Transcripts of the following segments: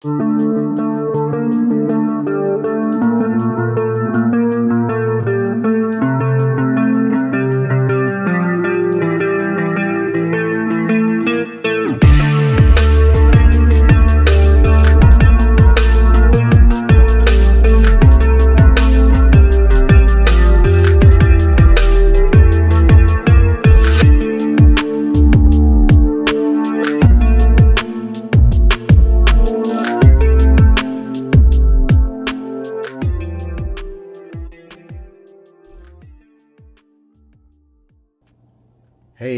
Hey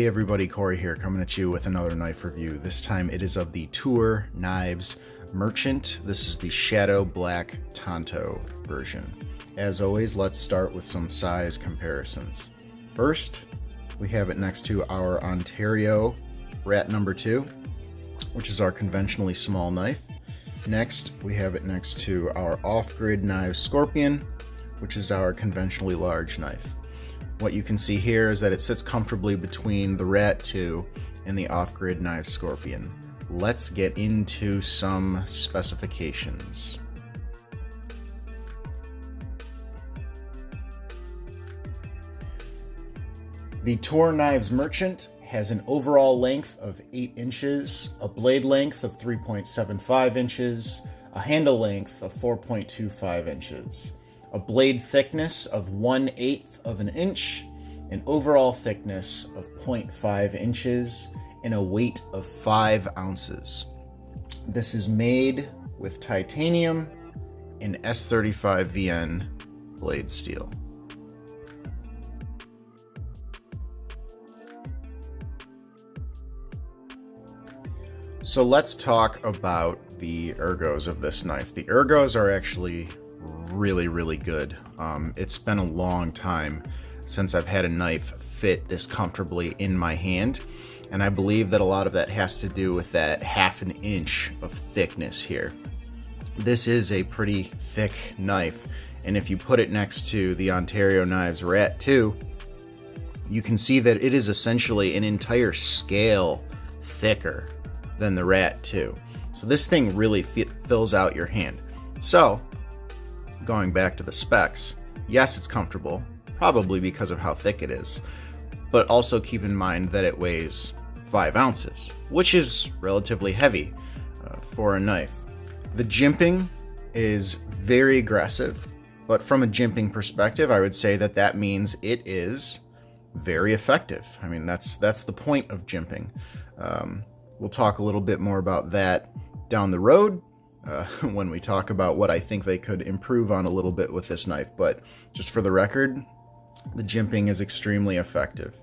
everybody, Corey here, coming at you with another knife review. This time it is of the Tour Knives Merchant. This is the Shadow Black Tonto version. As always, let's start with some size comparisons. First, we have it next to our Ontario Rat number 2, which is our conventionally small knife. Next, we have it next to our Off-Grid Knives Scorpion, which is our conventionally large knife. What you can see here is that it sits comfortably between the Rat 2 and the Off-Grid Knives Scorpion. Let's get into some specifications. The Tour Knives Merchant has an overall length of 8 inches, a blade length of 3.75 inches, a handle length of 4.25 inches. A blade thickness of 1/8 of an inch, an overall thickness of 0.5 inches, and a weight of 5 ounces. This is made with titanium and S35VN blade steel. So let's talk about the ergos of this knife. The ergos are actually really good. It's been a long time since I've had a knife fit this comfortably in my hand, and I believe that a lot of that has to do with that 1/2 inch of thickness here. This is a pretty thick knife, and if you put it next to the Ontario Knives Rat 2, you can see that it is essentially an entire scale thicker than the Rat 2. So this thing really fills out your hand. So going back to the specs, yes, it's comfortable, probably because of how thick it is, but also keep in mind that it weighs 5 ounces, which is relatively heavy for a knife. The jimping is very aggressive, but from a jimping perspective, I would say that that means it is very effective. I mean, that's the point of jimping. We'll talk a little bit more about that down the road, when we talk about what I think they could improve on a little bit with this knife, but just for the record, the jimping is extremely effective.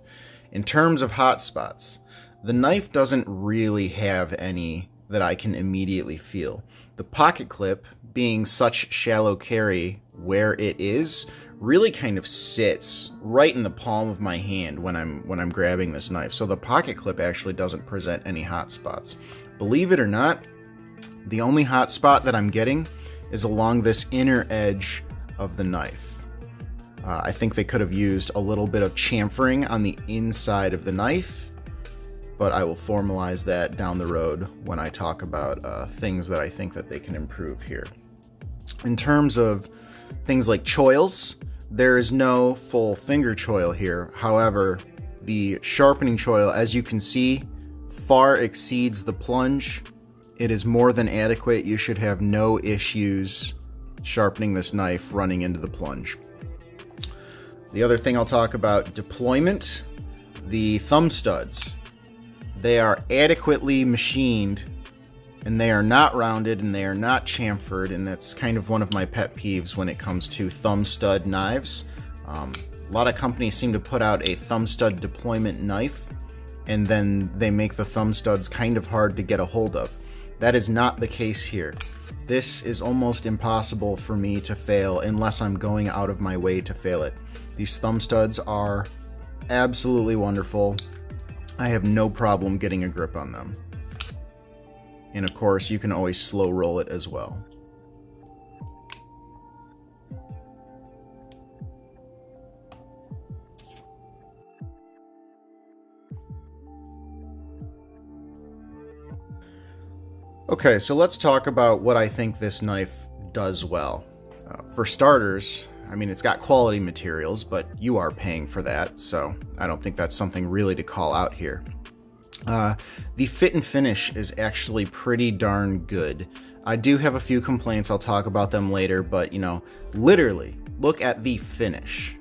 In terms of hot spots, the knife doesn't really have any that I can immediately feel. The pocket clip, being such shallow carry where it is, really kind of sits right in the palm of my hand when I'm grabbing this knife. So the pocket clip actually doesn't present any hot spots. Believe it or not, the only hot spot that I'm getting is along this inner edge of the knife. I think they could have used a little bit of chamfering on the inside of the knife, but I will formalize that down the road when I talk about things that I think that they can improve here. In terms of things like choils, there is no full finger choil here. However, the sharpening choil, as you can see, far exceeds the plunge. It is more than adequate. You should have no issues sharpening this knife running into the plunge. The other thing I'll talk about, deployment. The thumb studs. They are adequately machined, and they are not rounded, and they are not chamfered, and that's kind of one of my pet peeves when it comes to thumb stud knives. A lot of companies seem to put out a thumb stud deployment knife, and then they make the thumb studs kind of hard to get a hold of. That is not the case here. This is almost impossible for me to fail unless I'm going out of my way to fail it. These thumb studs are absolutely wonderful. I have no problem getting a grip on them. And of course, you can always slow roll it as well. Okay, so let's talk about what I think this knife does well. For starters, I mean, it's got quality materials, but you are paying for that, so I don't think that's something really to call out here. The fit and finish is actually pretty darn good. I do have a few complaints, I'll talk about them later, but, you know, literally, look at the finish.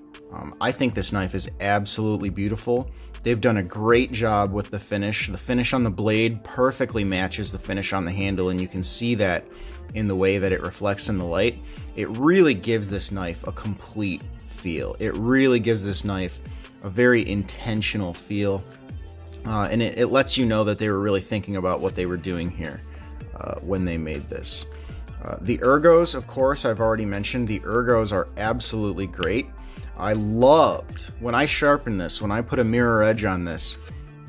I think this knife is absolutely beautiful. They've done a great job with the finish. The finish on the blade perfectly matches the finish on the handle, and you can see that in the way that it reflects in the light. It really gives this knife a complete feel. It really gives this knife a very intentional feel, and it lets you know that they were really thinking about what they were doing here when they made this. The ergos, of course, I've already mentioned. The ergos are absolutely great. I loved, when I sharpened this, when I put a mirror edge on this,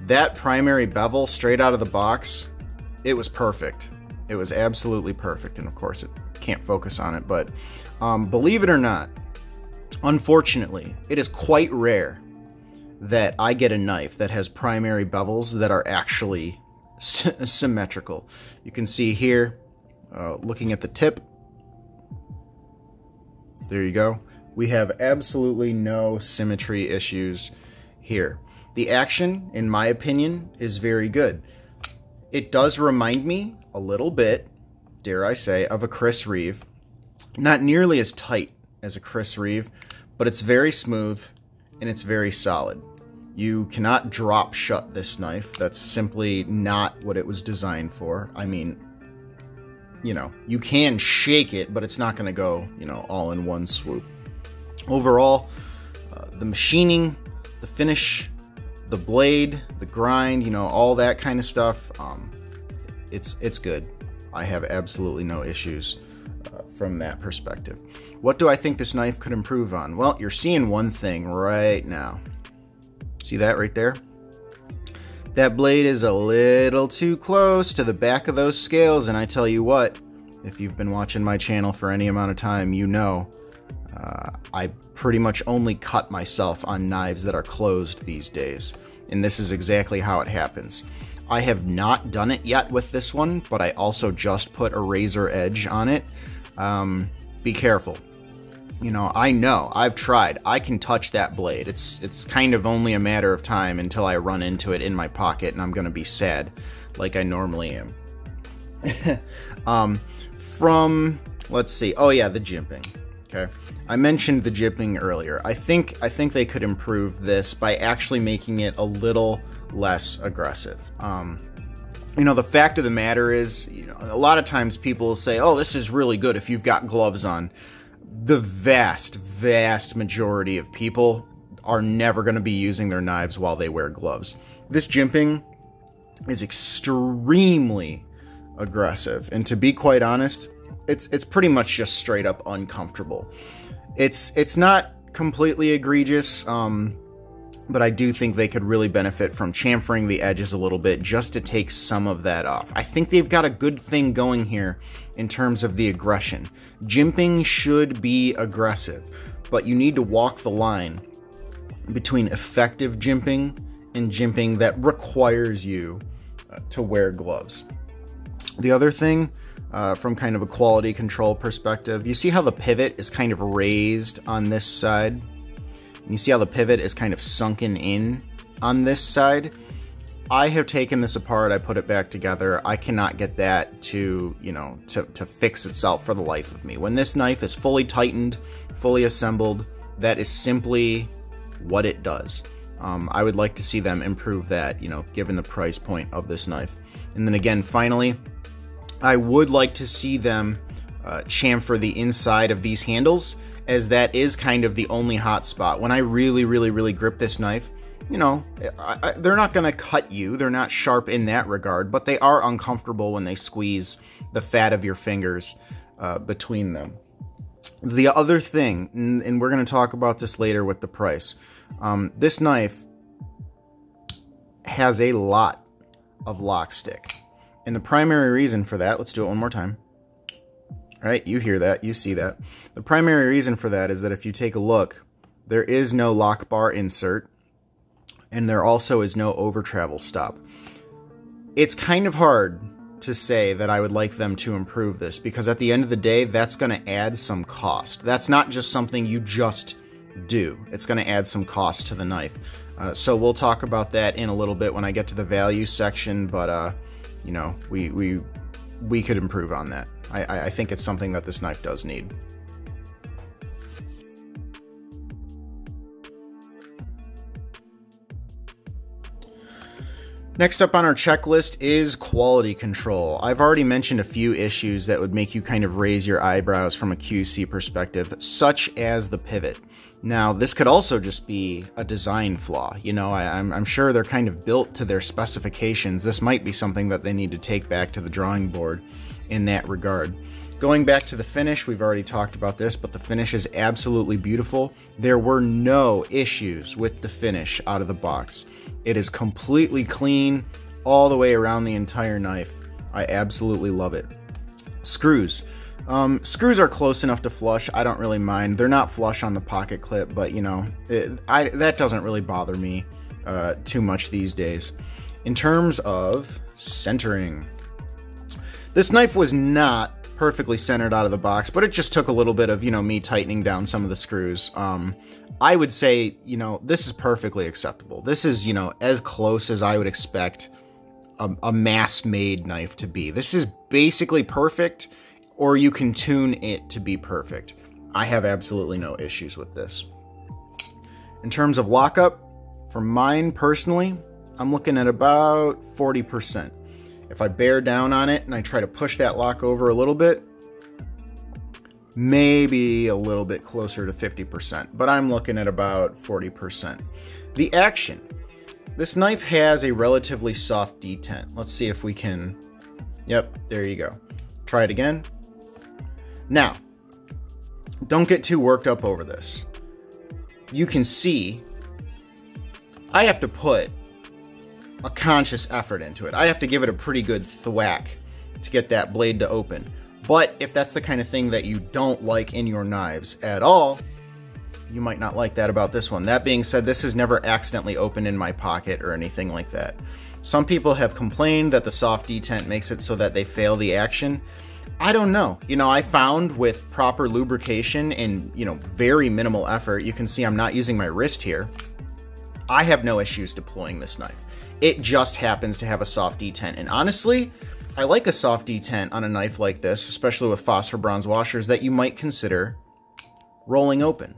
that primary bevel straight out of the box, it was perfect. It was absolutely perfect, and of course it can't focus on it, but believe it or not, unfortunately, it is quite rare that I get a knife that has primary bevels that are actually symmetrical. You can see here, looking at the tip, there you go. We have absolutely no symmetry issues here. The action, in my opinion, is very good. It does remind me a little bit, dare I say, of a Chris Reeve. Not nearly as tight as a Chris Reeve, but it's very smooth and it's very solid. You cannot drop shut this knife. That's simply not what it was designed for. I mean, you know, you can shake it, but it's not going to go, you know, all in one swoop. Overall, the machining, the finish, the blade, the grind, you know, all that kind of stuff, it's good. I have absolutely no issues from that perspective. What do I think this knife could improve on? Well, you're seeing one thing right now. See that right there? That blade is a little too close to the back of those scales, and I tell you what, if you've been watching my channel for any amount of time, you know I pretty much only cut myself on knives that are closed these days, and this is exactly how it happens. I have not done it yet with this one, but I also just put a razor edge on it. Be careful. You know, I've tried. I can touch that blade. It's kind of only a matter of time until I run into it in my pocket and I'm gonna be sad, like I normally am. Let's see. Oh yeah, the jimping. Okay, I mentioned the jimping earlier. I think they could improve this by actually making it a little less aggressive. You know, the fact of the matter is, you know, a lot of times people say, "Oh, this is really good if you've got gloves on." The vast majority of people are never going to be using their knives while they wear gloves. This jimping is extremely aggressive, and to be quite honest, it's pretty much just straight up uncomfortable. It's not completely egregious, but I do think they could really benefit from chamfering the edges a little bit just to take some of that off. I think they've got a good thing going here in terms of the aggression. Jimping should be aggressive, but you need to walk the line between effective jimping and jimping that requires you to wear gloves. The other thing, from kind of a quality control perspective, you see how the pivot is kind of raised on this side? And you see how the pivot is kind of sunken in on this side? I have taken this apart, I put it back together. I cannot get that to, you know, to fix itself for the life of me. When this knife is fully tightened, fully assembled, that is simply what it does. I would like to see them improve that, you know, given the price point of this knife. And then again, finally, I would like to see them chamfer the inside of these handles, as that is kind of the only hot spot. When I really grip this knife, you know, they're not going to cut you. They're not sharp in that regard, but they are uncomfortable when they squeeze the fat of your fingers between them. The other thing, and we're going to talk about this later with the price, this knife has a lot of lock stick. And the primary reason for that, let's do it one more time. All right, you hear that, you see that. The primary reason for that is that if you take a look, there is no lock bar insert, and there also is no over travel stop. It's kind of hard to say that I would like them to improve this, because at the end of the day, that's going to add some cost. That's not just something you just do. It's going to add some cost to the knife. So we'll talk about that in a little bit when I get to the value section, but you know, we could improve on that. I think it's something that this knife does need. Next up on our checklist is quality control. I've already mentioned a few issues that would make you kind of raise your eyebrows from a QC perspective, such as the pivot. Now, this could also just be a design flaw. You know, I'm sure they're kind of built to their specifications. This might be something that they need to take back to the drawing board in that regard. Going back to the finish, we've already talked about this, but the finish is absolutely beautiful. There were no issues with the finish out of the box. It is completely clean all the way around the entire knife. I absolutely love it. Screws. Screws are close enough to flush. I don't really mind. They're not flush on the pocket clip, but you know, that doesn't really bother me too much these days. In terms of centering, this knife was not perfectly centered out of the box, but it just took a little bit of, you know, me tightening down some of the screws. I would say, you know, this is perfectly acceptable. This is, you know, as close as I would expect a mass-made knife to be. This is basically perfect, or you can tune it to be perfect. I have absolutely no issues with this. In terms of lockup, for mine personally, I'm looking at about 40%. If I bear down on it and I try to push that lock over a little bit, maybe a little bit closer to 50%, but I'm looking at about 40%. The action. This knife has a relatively soft detent. Let's see if we can... Yep, there you go. Try it again. Now, don't get too worked up over this. You can see I have to put a conscious effort into it. I have to give it a pretty good thwack to get that blade to open. But if that's the kind of thing that you don't like in your knives at all, you might not like that about this one. That being said, this has never accidentally opened in my pocket or anything like that. Some people have complained that the soft detent makes it so that they fail the action. I don't know. You know, I found with proper lubrication and, you know, very minimal effort, you can see I'm not using my wrist here, I have no issues deploying this knife. It just happens to have a soft detent. And honestly, I like a soft detent on a knife like this, especially with phosphor bronze washers, that you might consider rolling open.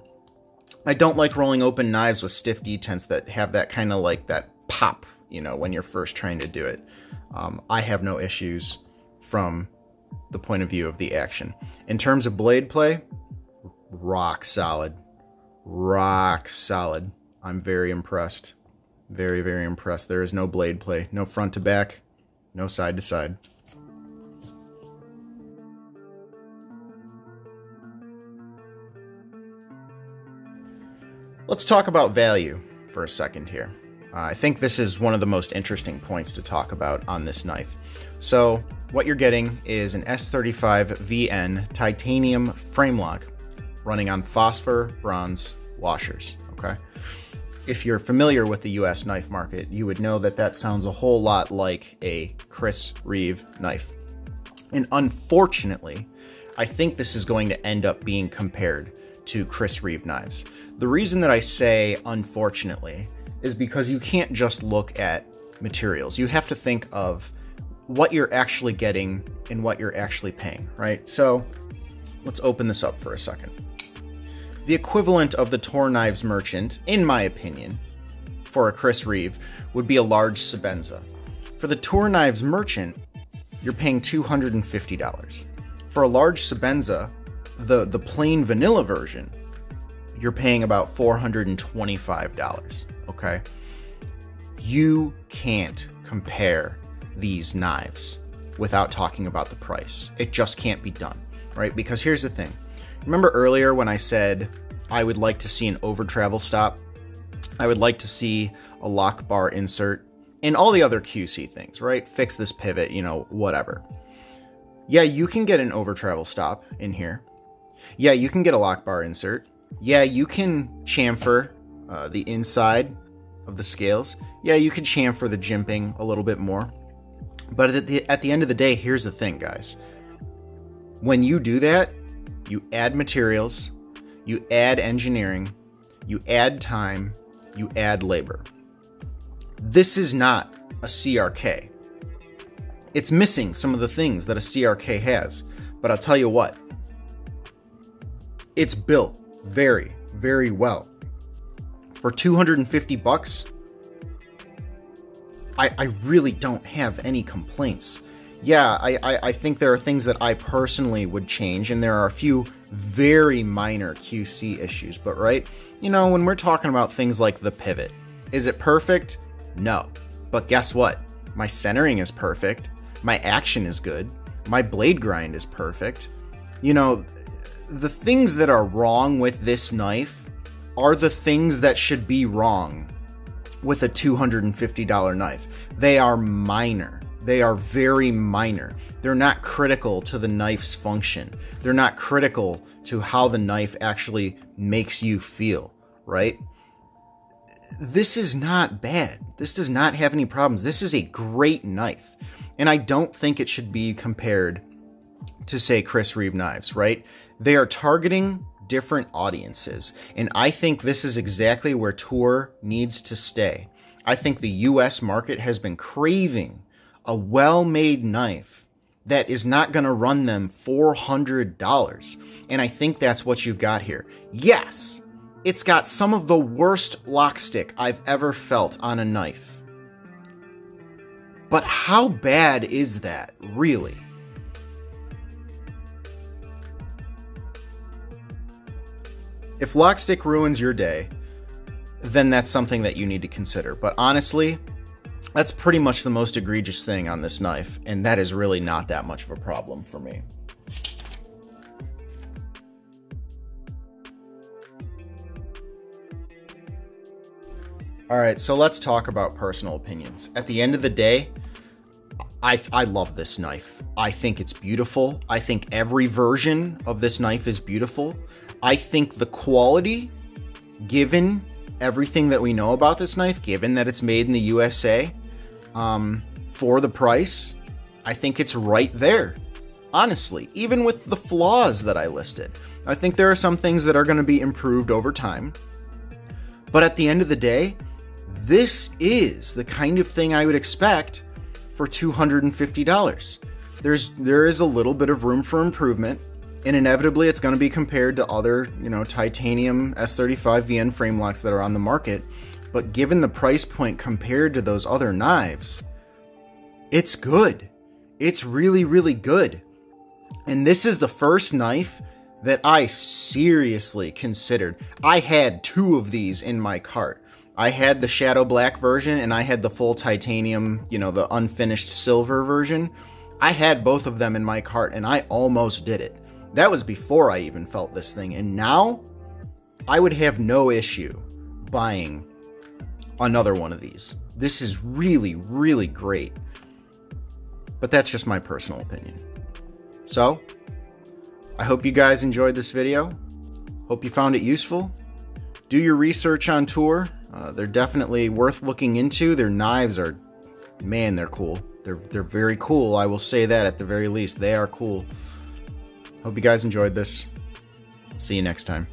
I don't like rolling open knives with stiff detents that have that kind of like that pop, you know, when you're first trying to do it. I have no issues from the point of view of the action. In terms of blade play, rock solid. Rock solid. I'm very impressed. Very, very impressed. There is no blade play. No front to back. No side to side. Let's talk about value for a second here. I think this is one of the most interesting points to talk about on this knife. So what you're getting is an S35VN titanium frame lock running on phosphor bronze washers, okay? If you're familiar with the US knife market, you would know that that sounds a whole lot like a Chris Reeve knife. And unfortunately, I think this is going to end up being compared to Chris Reeve knives. The reason that I say unfortunately is because you can't just look at materials. You have to think of what you're actually getting and what you're actually paying, right? So let's open this up for a second. The equivalent of the Tour Knives Merchant, in my opinion, for a Chris Reeve, would be a large Sebenza. For the Tour Knives Merchant, you're paying $250. For a large Sebenza, the plain vanilla version, you're paying about $425, okay? You can't compare these knives without talking about the price. It just can't be done, right? Because here's the thing. Remember earlier when I said I would like to see an over travel stop? I would like to see a lock bar insert and all the other QC things, right? Fix this pivot, you know, whatever. Yeah, you can get an over travel stop in here. Yeah, you can get a lock bar insert. Yeah, you can chamfer the inside of the scales. Yeah, you could chamfer the jimping a little bit more. But at the end of the day, here's the thing, guys. When you do that, you add materials, you add engineering, you add time, you add labor. This is not a CRK. It's missing some of the things that a CRK has. But I'll tell you what, it's built very, very well. For $250, I really don't have any complaints. Yeah, I think there are things that I personally would change, and there are a few very minor QC issues. But right, you know, when we're talking about things like the pivot, is it perfect? No. But guess what? My centering is perfect. My action is good. My blade grind is perfect. You know, the things that are wrong with this knife are the things that should be wrong with a $250 knife. They are minor. They are very minor. They're not critical to the knife's function. They're not critical to how the knife actually makes you feel, right? This is not bad. This does not have any problems. This is a great knife. And I don't think it should be compared to, say, Chris Reeve knives, right? They are targeting different audiences. And I think this is exactly where Tour needs to stay. I think the US market has been craving a well-made knife that is not going to run them $400. And I think that's what you've got here. Yes, it's got some of the worst lock stick I've ever felt on a knife. But how bad is that, really? If lock stick ruins your day, then that's something that you need to consider. But honestly, that's pretty much the most egregious thing on this knife, and that is really not that much of a problem for me. Alright, so let's talk about personal opinions. At the end of the day, I love this knife. I think it's beautiful. I think every version of this knife is beautiful. I think the quality, given everything that we know about this knife, given that it's made in the USA, for the price, I think it's right there. Honestly, even with the flaws that I listed. I think there are some things that are going to be improved over time. But at the end of the day, this is the kind of thing I would expect for $250. There is a little bit of room for improvement, and inevitably it's going to be compared to other, titanium S35 VN frame locks that are on the market. But given the price point compared to those other knives, it's good. It's really, really good. And this is the first knife that I seriously considered. I had two of these in my cart. I had the Shadow Black version and I had the full titanium, the unfinished silver version. I had both of them in my cart and I almost did it. That was before I even felt this thing. And now I would have no issue buying another one of these. This is really, really great. But that's just my personal opinion. So, I hope you guys enjoyed this video. Hope you found it useful. Do your research on Tour. They're definitely worth looking into. Their knives are, man, they're cool. They're very cool. I will say that at the very least. They are cool. Hope you guys enjoyed this. See you next time.